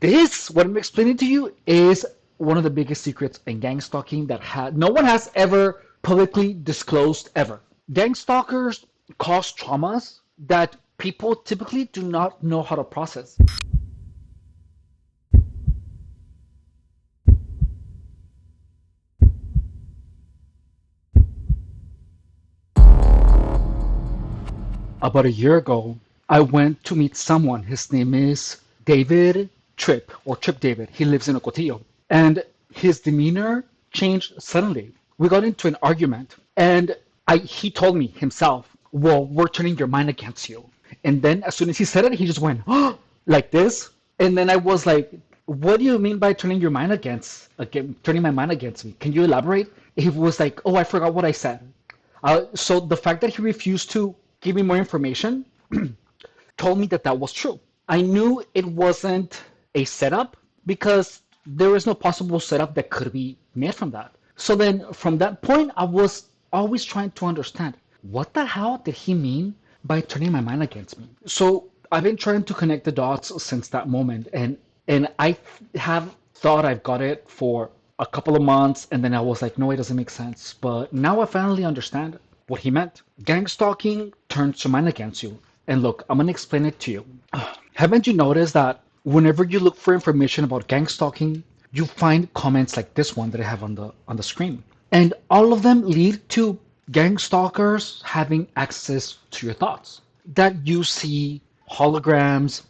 This, what I'm explaining to you, is one of the biggest secrets in gang stalking that no one has ever publicly disclosed ever. Gang stalkers cause traumas that people typically do not know how to process. About a year ago, I went to meet someone. His name is David Tripp, or Trip David. He lives in Ocotillo. And his demeanor changed suddenly. We got into an argument, and he told me himself, well, we're turning your mind against you. And then as soon as he said it, he just went, oh, like this. And then I was like, what do you mean by turning my mind against me? Can you elaborate? He was like, oh, I forgot what I said. So the fact that he refused to give me more information told me that that was true. I knew it wasn't a setup because there is no possible setup that could be made from that. So then from that point, I was always trying to understand what the hell did he mean by turning my mind against me? So I've been trying to connect the dots since that moment, and I have thought I've got it for a couple of months, and then I was like, no, it doesn't make sense. But now I finally understand what he meant. Gang stalking turns your mind against you. And look, I'm gonna explain it to you. Haven't you noticed that whenever you look for information about gang stalking, you find comments like this one that I have on the screen, and all of them lead to gang stalkers having access to your thoughts. That you see holograms,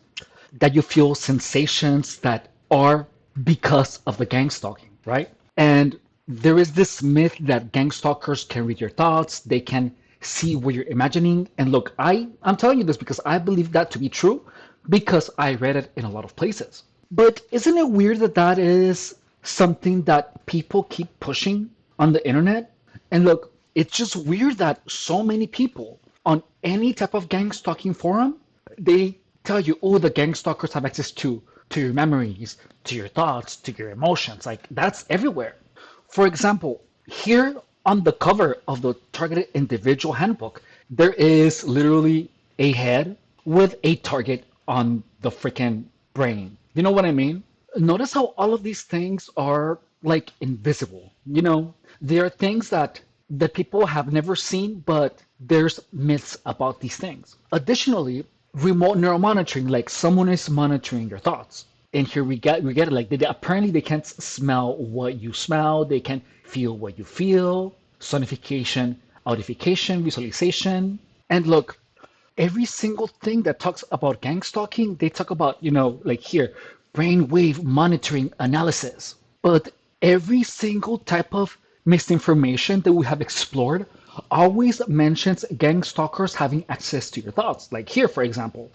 that you feel sensations that are because of the gang stalking, right? And there is this myth that gang stalkers can read your thoughts, they can see what you're imagining. And look, I'm telling you this because I believe that to be true because I read it in a lot of places. But isn't it weird that that is something that people keep pushing on the internet? And look, it's just weird that so many people on any type of gang stalking forum, they tell you, oh, the gang stalkers have access to your memories, to your thoughts, to your emotions. Like that's everywhere. For example, here on the cover of the targeted individual handbook, there is literally a head with a target on the freaking brain. You know what I mean? Notice how all of these things are like invisible. You know, there are things that people have never seen, but there's myths about these things. Additionally, remote neural monitoring, like someone is monitoring your thoughts. And here we get it. Like apparently they can't smell what you smell, they can feel what you feel, sonification, audification, visualization. And look, every single thing that talks about gang stalking, they talk about, like here, brainwave monitoring analysis. But every single type of misinformation that we have explored always mentions gang stalkers having access to your thoughts. Like here, for example,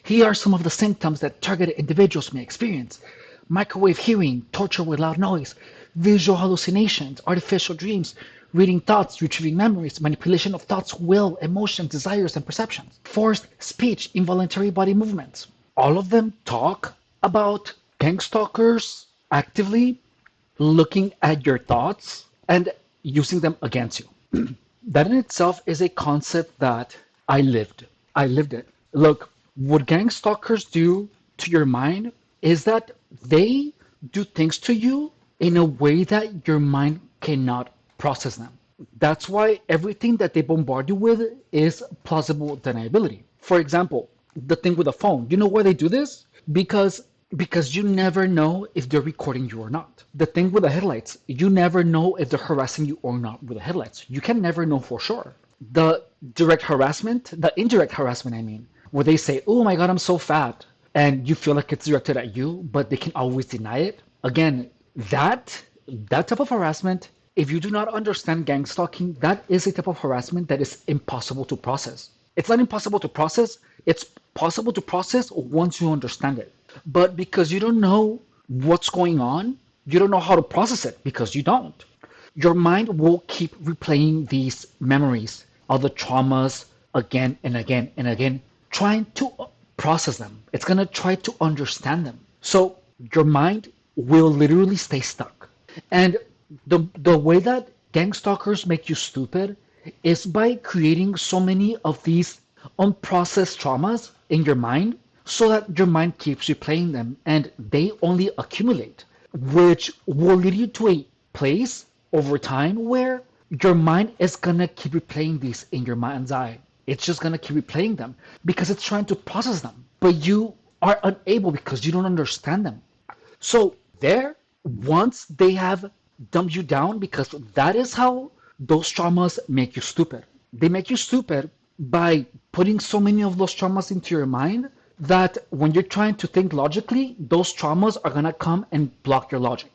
here are some of the symptoms that targeted individuals may experience: microwave hearing, torture with loud noise, visual hallucinations, artificial dreams, reading thoughts, retrieving memories, manipulation of thoughts, will, emotions, desires, and perceptions, forced speech, involuntary body movements. All of them talk about gang stalkers actively looking at your thoughts and using them against you. That in itself is a concept that I lived. I lived it. Look, what gang stalkers do to your mind is that they do things to you in a way that your mind cannot process them. That's why everything that they bombard you with is plausible deniability. For example, the thing with the phone. You know why they do this? Because you never know if they're recording you or not. The thing with the headlights, you never know if they're harassing you or not with the headlights. You can never know for sure. The indirect harassment, I mean, where they say, oh my God, I'm so fat, and you feel like it's directed at you, but they can always deny it. Again, that type of harassment, if you do not understand gang stalking, that is a type of harassment that is impossible to process. It's not impossible to process, it's possible to process once you understand it. But because you don't know what's going on, you don't know how to process it because you don't. Your mind will keep replaying these memories of the traumas again and again and again, trying to process them. It's going to try to understand them. So your mind will literally stay stuck. And the way that gang stalkers make you stupid is by creating so many of these unprocessed traumas in your mind so that your mind keeps replaying them and they only accumulate, which will lead you to a place over time where your mind is gonna keep replaying these in your mind's eye. It's just gonna keep replaying them because it's trying to process them, but you are unable because you don't understand them. So there, once they have dumbed you down, because that is how those traumas make you stupid. They make you stupid by putting so many of those traumas into your mind that when you're trying to think logically, those traumas are gonna come and block your logic.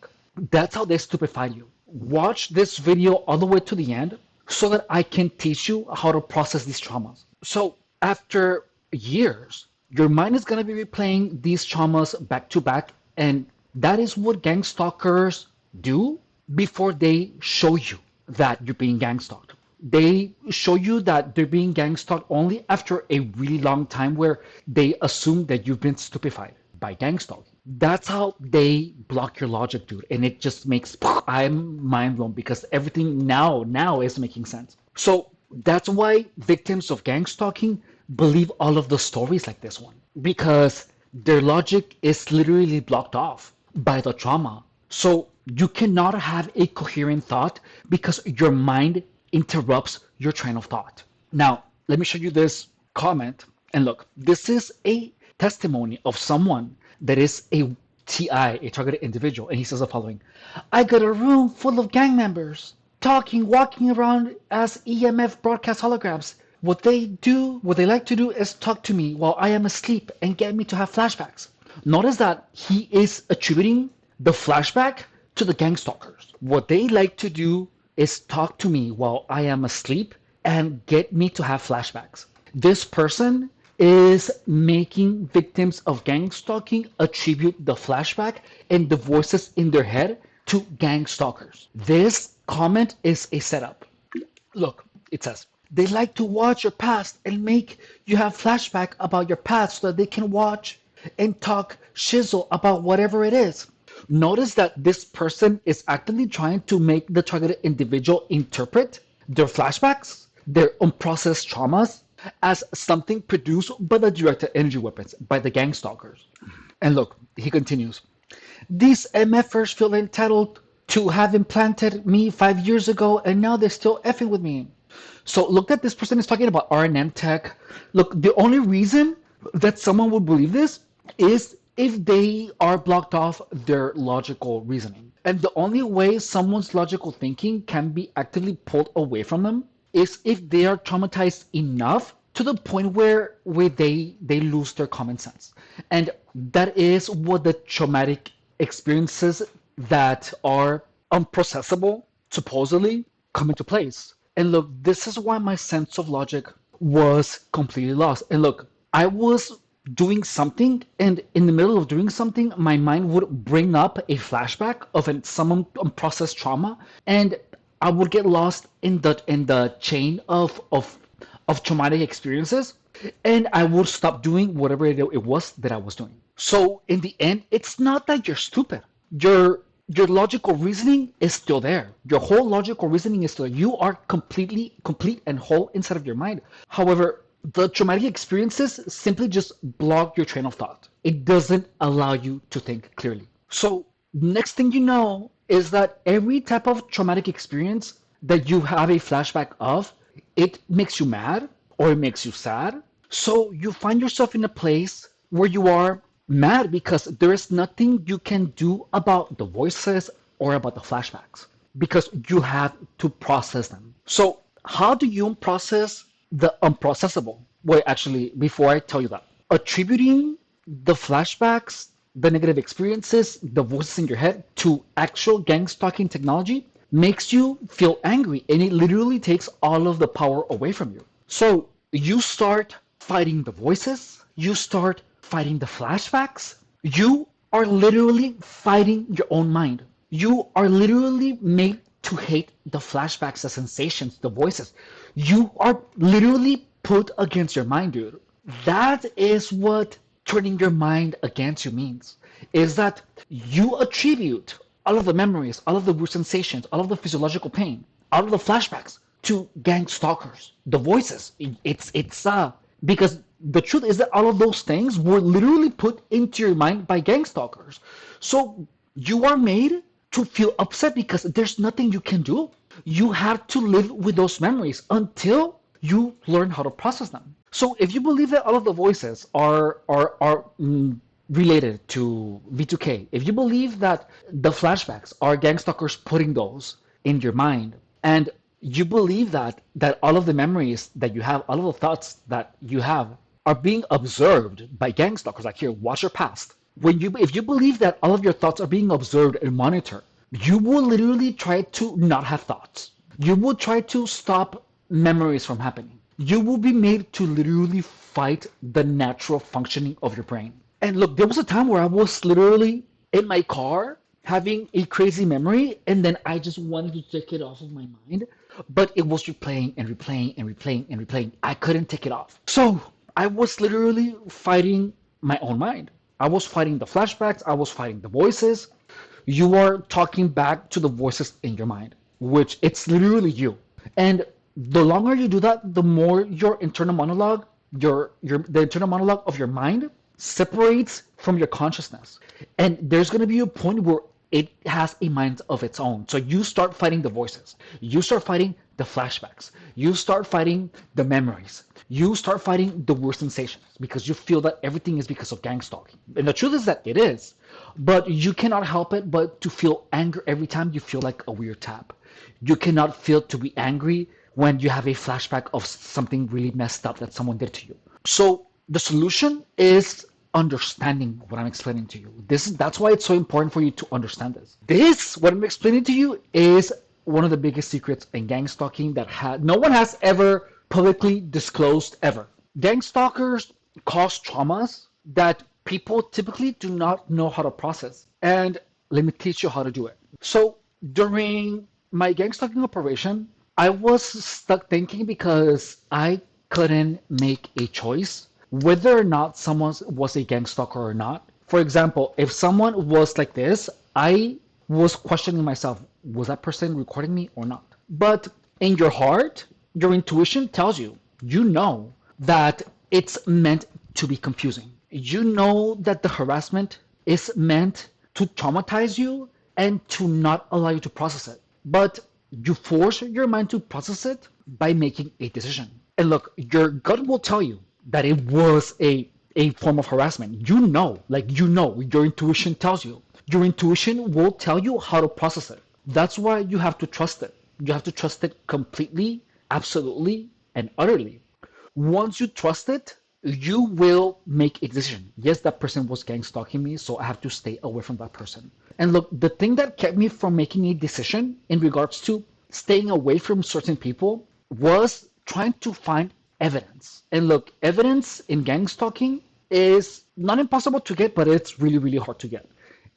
That's how they stupefy you. Watch this video all the way to the end so that I can teach you how to process these traumas. So after years, your mind is going to be replaying these traumas back to back, and that is what gang stalkers do before they show you that you're being gang stalked. They show you that they're being gang stalked only after a really long time where they assume that you've been stupefied by gang stalking. That's how they block your logic, dude. And it just makes I'm mind blown because everything now is making sense. So that's why victims of gang stalking believe all of the stories like this one because their logic is literally blocked off by the trauma. So you cannot have a coherent thought because your mind interrupts your train of thought. Now, let me show you this comment. And look, this is a testimony of someone that is a TI, a targeted individual. And he says the following: I got a room full of gang members talking, walking around as EMF broadcast holograms. What they like to do is talk to me while I am asleep and get me to have flashbacks. Notice that he is attributing the flashback to the gang stalkers. What they like to do is talk to me while I am asleep and get me to have flashbacks. This person is making victims of gang stalking attribute the flashback and the voices in their head to gang stalkers. This comment is a setup. Look, it says, they like to watch your past and make you have flashback about your past so that they can watch and talk shizzle about whatever it is. Notice that this person is actively trying to make the targeted individual interpret their flashbacks, their unprocessed traumas, as something produced by the directed energy weapons, by the gang stalkers. And look, he continues, these MFers feel entitled to have implanted me 5 years ago and now they're still effing with me. So look that this person is talking about RNM tech. Look, the only reason that someone would believe this is if they are blocked off their logical reasoning. And the only way someone's logical thinking can be actively pulled away from them is if they are traumatized enough to the point where they lose their common sense. And that is what the traumatic experiences that are unprocessable supposedly come into place. And look, this is why my sense of logic was completely lost. And look, I was doing something, and in the middle of doing something, my mind would bring up a flashback of some unprocessed trauma, and I would get lost in the chain of traumatic experiences, and I would stop doing whatever it was that I was doing. So in the end, it's not that you're stupid. Your logical reasoning is still there. Your whole logical reasoning is still there. You are complete and whole inside of your mind. However, the traumatic experiences simply just block your train of thought. It doesn't allow you to think clearly. So next thing you know is that every type of traumatic experience that you have a flashback of, it makes you mad or it makes you sad. So you find yourself in a place where you are mad because there is nothing you can do about the voices or about the flashbacks because you have to process them. So how do you process the unprocessable? Wait, actually, before I tell you that, attributing the flashbacks, the negative experiences, the voices in your head to actual gang stalking technology makes you feel angry, and it literally takes all of the power away from you. So you start fighting the voices, you start fighting the flashbacks. You are literally fighting your own mind. You are literally made to hate the flashbacks, the sensations, the voices. You are literally put against your mind, dude. That is what turning your mind against you means, is that you attribute all of the memories, all of the weird sensations, all of the physiological pain, all of the flashbacks to gang stalkers. The voices, it's because the truth is that all of those things were literally put into your mind by gang stalkers. So you are made to feel upset because there's nothing you can do. You have to live with those memories until you learn how to process them. So if you believe that all of the voices are related to V2K, if you believe that the flashbacks are gang stalkers putting those in your mind, and you believe that all of the memories that you have, all of the thoughts that you have are being observed by gang stalkers, like here, watch your past. If you believe that all of your thoughts are being observed and monitored, you will literally try to not have thoughts. You will try to stop memories from happening. You will be made to literally fight the natural functioning of your brain. And look, there was a time where I was literally in my car having a crazy memory, and then I just wanted to take it off of my mind, but it was replaying and replaying and replaying and replaying. I couldn't take it off. So I was literally fighting my own mind. I was fighting the flashbacks, I was fighting the voices. You are talking back to the voices in your mind, which it's literally you. And the longer you do that, the more your internal monologue, the internal monologue of your mind separates from your consciousness. And there's going to be a point where it has a mind of its own. So you start fighting the voices. You start fighting the flashbacks. You start fighting the memories. You start fighting the worst sensations because you feel that everything is because of gang stalking. And the truth is that it is. But you cannot help it but to feel anger every time you feel like a weird tap. You cannot feel to be angry when you have a flashback of something really messed up that someone did to you. So the solution is understanding what I'm explaining to you. That's why it's so important for you to understand this. What I'm explaining to you is one of the biggest secrets in gang stalking that no one has ever publicly disclosed ever. Gang stalkers cause traumas that people typically do not know how to process. And let me teach you how to do it. So during my gang stalking operation, I was stuck thinking because I couldn't make a choice whether or not someone was a gang stalker or not. For example, if someone was like this, I was questioning myself, was that person recording me or not? But in your heart, your intuition tells you, you know that it's meant to be confusing. You know that the harassment is meant to traumatize you and to not allow you to process it. But you force your mind to process it by making a decision. And look, your gut will tell you that it was a form of harassment. You know, your intuition tells you. Your intuition will tell you how to process it. That's why you have to trust it. You have to trust it completely, absolutely, and utterly. Once you trust it, you will make a decision. Yes, that person was gang stalking me, so I have to stay away from that person. And look, the thing that kept me from making a decision in regards to staying away from certain people was trying to find evidence. And look, evidence in gang stalking is not impossible to get, but it's really, really hard to get.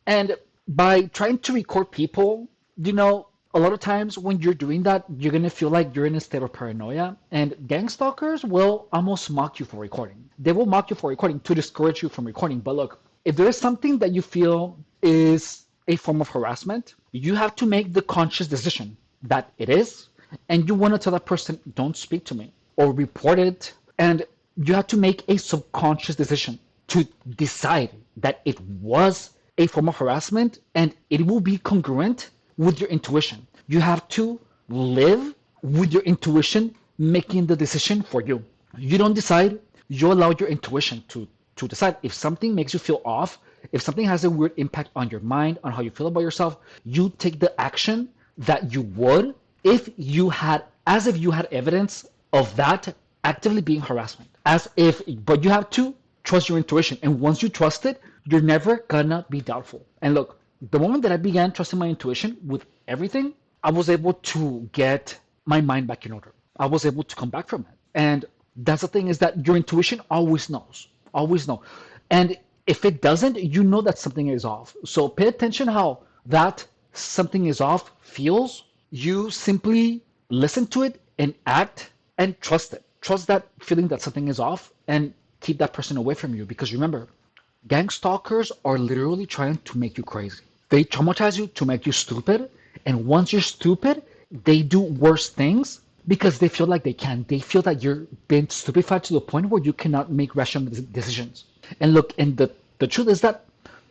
And by trying to record people, a lot of times when you're doing that, you're going to feel like you're in a state of paranoia. And gang stalkers will almost mock you for recording. They will mock you for recording to discourage you from recording. But look, if there is something that you feel is a form of harassment, you have to make the conscious decision that it is. And you want to tell that person, don't speak to me or report it. And you have to make a subconscious decision to decide that it was a form of harassment and it will be congruent with your intuition. You have to live with your intuition making the decision for you. You don't decide, you allow your intuition to decide. If something makes you feel off, if something has a weird impact on your mind, on how you feel about yourself, you take the action that you would as if you had evidence of that actively being harassment. But you have to trust your intuition. And once you trust it, you're never gonna be doubtful. And look, the moment that I began trusting my intuition with everything, I was able to get my mind back in order. I was able to come back from it. And that's the thing, is that your intuition always knows. Always know. And if it doesn't, you know that something is off. So pay attention how that something is off feels. You simply listen to it and act and trust it. Trust that feeling that something is off and keep that person away from you. Because remember, gang stalkers are literally trying to make you crazy. They traumatize you to make you stupid. And once you're stupid, they do worse things because they feel like they can. They feel that you're being stupefied to the point where you cannot make rational decisions. And look, and the truth is that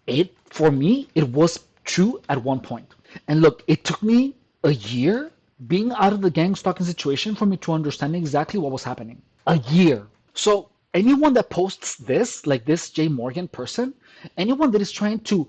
it, for me, it was true at one point. And look, it took me a year being out of the gang stalking situation for me to understand exactly what was happening. A year. So anyone that posts this, like this Jay Morgan person, anyone that is trying to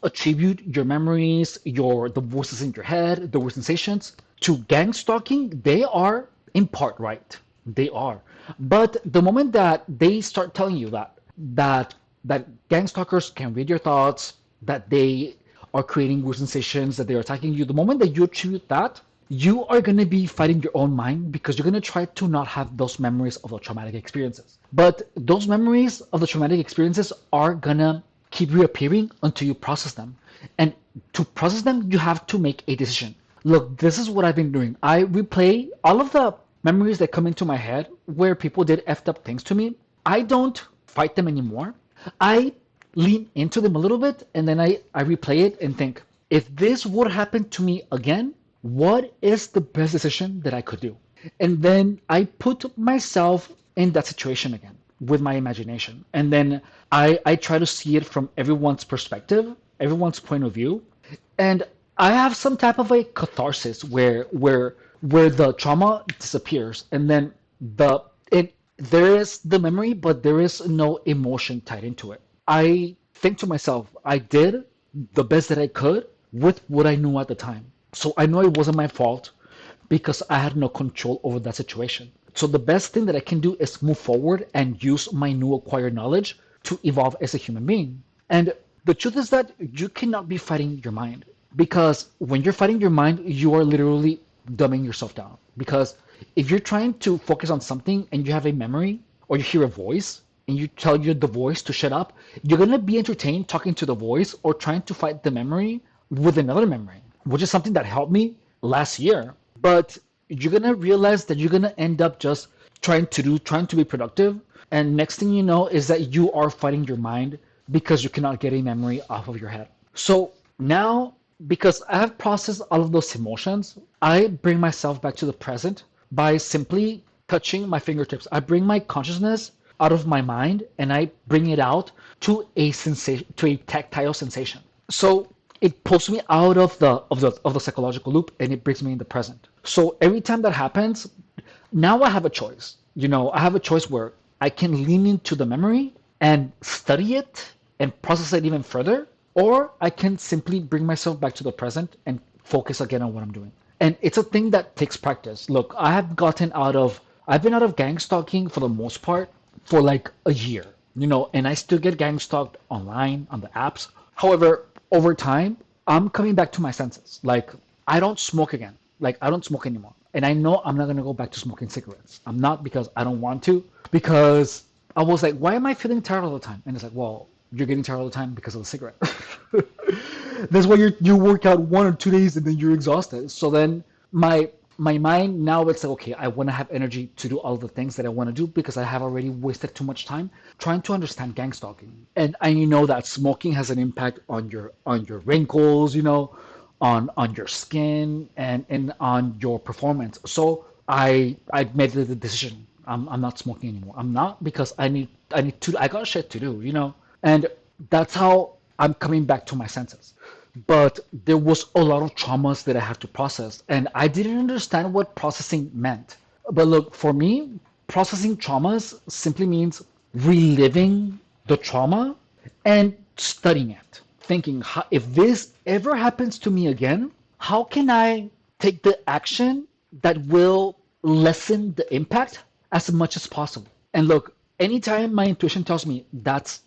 attribute your memories, the voices in your head, the weird sensations to gang stalking, they are in part right. They are. But the moment that they start telling you that that gang stalkers can read your thoughts, that they are creating weird sensations, that they're attacking you, the moment that you attribute that, you are going to be fighting your own mind because you're going to try to not have those memories of the traumatic experiences. But those memories of the traumatic experiences are going to keep reappearing until you process them. And to process them, you have to make a decision. Look, this is what I've been doing. I replay all of the memories that come into my head where people did effed up things to me. I don't fight them anymore. I lean into them a little bit and then I replay it and think, if this would happen to me again, what is the best decision that I could do? And then I put myself in that situation again with my imagination. And then I try to see it from everyone's perspective, everyone's point of view. And I have some type of a catharsis where the trauma disappears and then there is the memory, but there is no emotion tied into it. I think to myself, I did the best that I could with what I knew at the time. So I know it wasn't my fault because I had no control over that situation. So the best thing that I can do is move forward and use my new acquired knowledge to evolve as a human being. And the truth is that you cannot be fighting your mind because when you're fighting your mind, you are literally dumbing yourself down. Because if you're trying to focus on something and you have a memory or you hear a voice and you tell the voice to shut up, you're going to be entertained talking to the voice or trying to fight the memory with another memory, which is something that helped me last year. But you're going to realize that you're going to end up just trying to be productive. And next thing you know is that you are fighting your mind because you cannot get a memory off of your head. So now, because I have processed all of those emotions, I bring myself back to the present by simply touching my fingertips. I bring my consciousness out of my mind and I bring it out to a sensation, to a tactile sensation. So it pulls me out of the psychological loop and it brings me in the present. So every time that happens, now I have a choice. I have a choice where I can lean into the memory and study it and process it even further, or I can simply bring myself back to the present and focus again on what I'm doing. And it's a thing that takes practice. Look, I've been out of gang stalking for the most part for like a year, and I still get gang stalked online on the apps. However, over time, I'm coming back to my senses. Like, I don't smoke again. Like, I don't smoke anymore. And I know I'm not going to go back to smoking cigarettes. I'm not because I don't want to, because I was like, why am I feeling tired all the time? And it's like, well, you're getting tired all the time because of the cigarette. That's why you work out 1 or 2 days and then you're exhausted. So then my mind now it's like, okay, I want to have energy to do all the things that I want to do because I have already wasted too much time trying to understand gang stalking. And I know that smoking has an impact on your wrinkles, on your skin and on your performance. So I made the decision. I'm not smoking anymore. I'm not because I got shit to do. And that's how I'm coming back to my senses. But there was a lot of traumas that I had to process, and I didn't understand what processing meant. But look, for me, processing traumas simply means reliving the trauma and studying it, thinking, if this ever happens to me again, how can I take the action that will lessen the impact as much as possible? And look, anytime my intuition tells me that's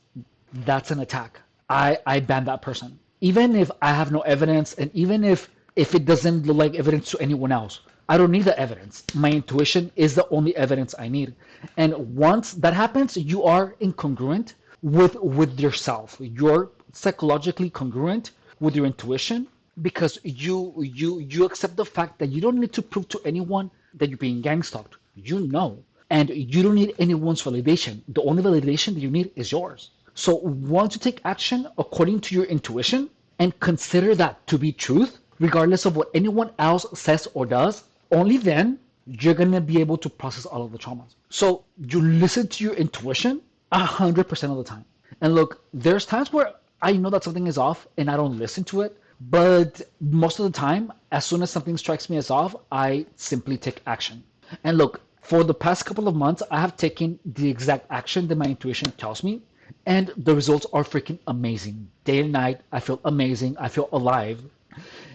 an attack, I ban that person. Even if I have no evidence, and even if it doesn't look like evidence to anyone else, I don't need the evidence. My intuition is the only evidence I need. And once that happens, you are incongruent with yourself. You're psychologically congruent with your intuition because you accept the fact that you don't need to prove to anyone that you're being gang stalked. And you don't need anyone's validation. The only validation that you need is yours. So once you take action according to your intuition and consider that to be truth, regardless of what anyone else says or does, only then you're gonna be able to process all of the traumas. So you listen to your intuition 100% of the time. And look, there's times where I know that something is off and I don't listen to it, but most of the time, as soon as something strikes me as off, I simply take action. And look, for the past couple of months, I have taken the exact action that my intuition tells me, and the results are freaking amazing. Day and night, I feel amazing. I feel alive.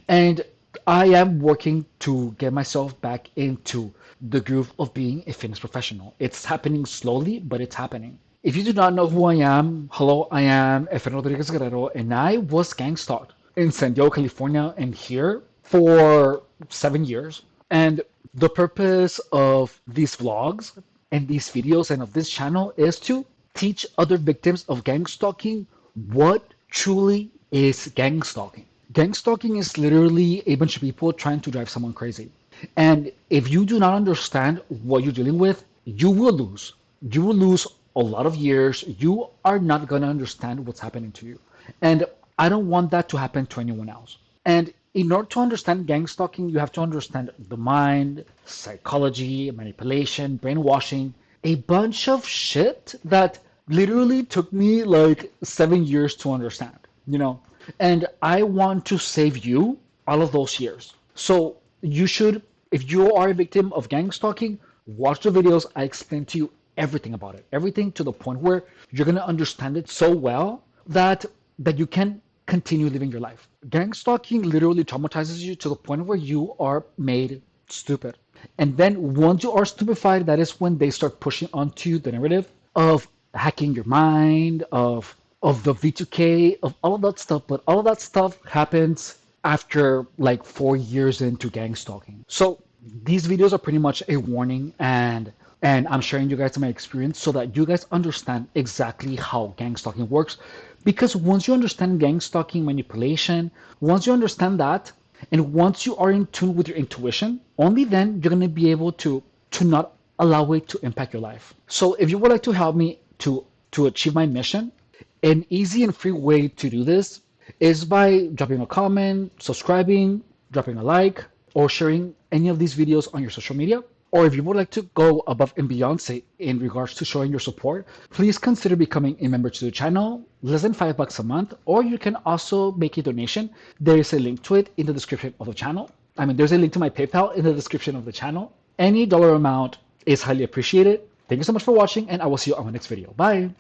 And I am working to get myself back into the groove of being a fitness professional. It's happening slowly, but it's happening. If you do not know who I am, hello, I am Efren Rodriguez, and I was gang stalked in San Diego, California, and here for 7 years. And the purpose of these vlogs and these videos and of this channel is to teach other victims of gang stalking what truly is gang stalking. Gang stalking is literally a bunch of people trying to drive someone crazy. And if you do not understand what you're dealing with, you will lose. You will lose a lot of years. You are not going to understand what's happening to you. And I don't want that to happen to anyone else. And in order to understand gang stalking, you have to understand the mind, psychology, manipulation, brainwashing, a bunch of shit that literally took me like 7 years to understand, you know? And I want to save you all of those years. So you should, if you are a victim of gang stalking, watch the videos. I explain to you everything about it, everything to the point where you're gonna understand it so well that you can continue living your life. Gang stalking literally traumatizes you to the point where you are made stupid. And then once you are stupefied, that is when they start pushing onto you the narrative of hacking your mind, of the V2K, of all of that stuff. But all of that stuff happens after like 4 years into gang stalking. So these videos are pretty much a warning, and I'm sharing you guys my experience so that you guys understand exactly how gang stalking works. Because once you understand gang stalking manipulation, once you understand that, and once you are in tune with your intuition, only then you're going to be able to not allow it to impact your life. So if you would like to help me to achieve my mission, an easy and free way to do this is by dropping a comment, subscribing, dropping a like, or sharing any of these videos on your social media. Or if you would like to go above and beyond, say, in regards to showing your support, please consider becoming a member to the channel, less than $5 a month, or you can also make a donation. There is a link to it in the description of the channel. There's a link to my PayPal in the description of the channel. Any dollar amount is highly appreciated. Thank you so much for watching, and I will see you on my next video. Bye!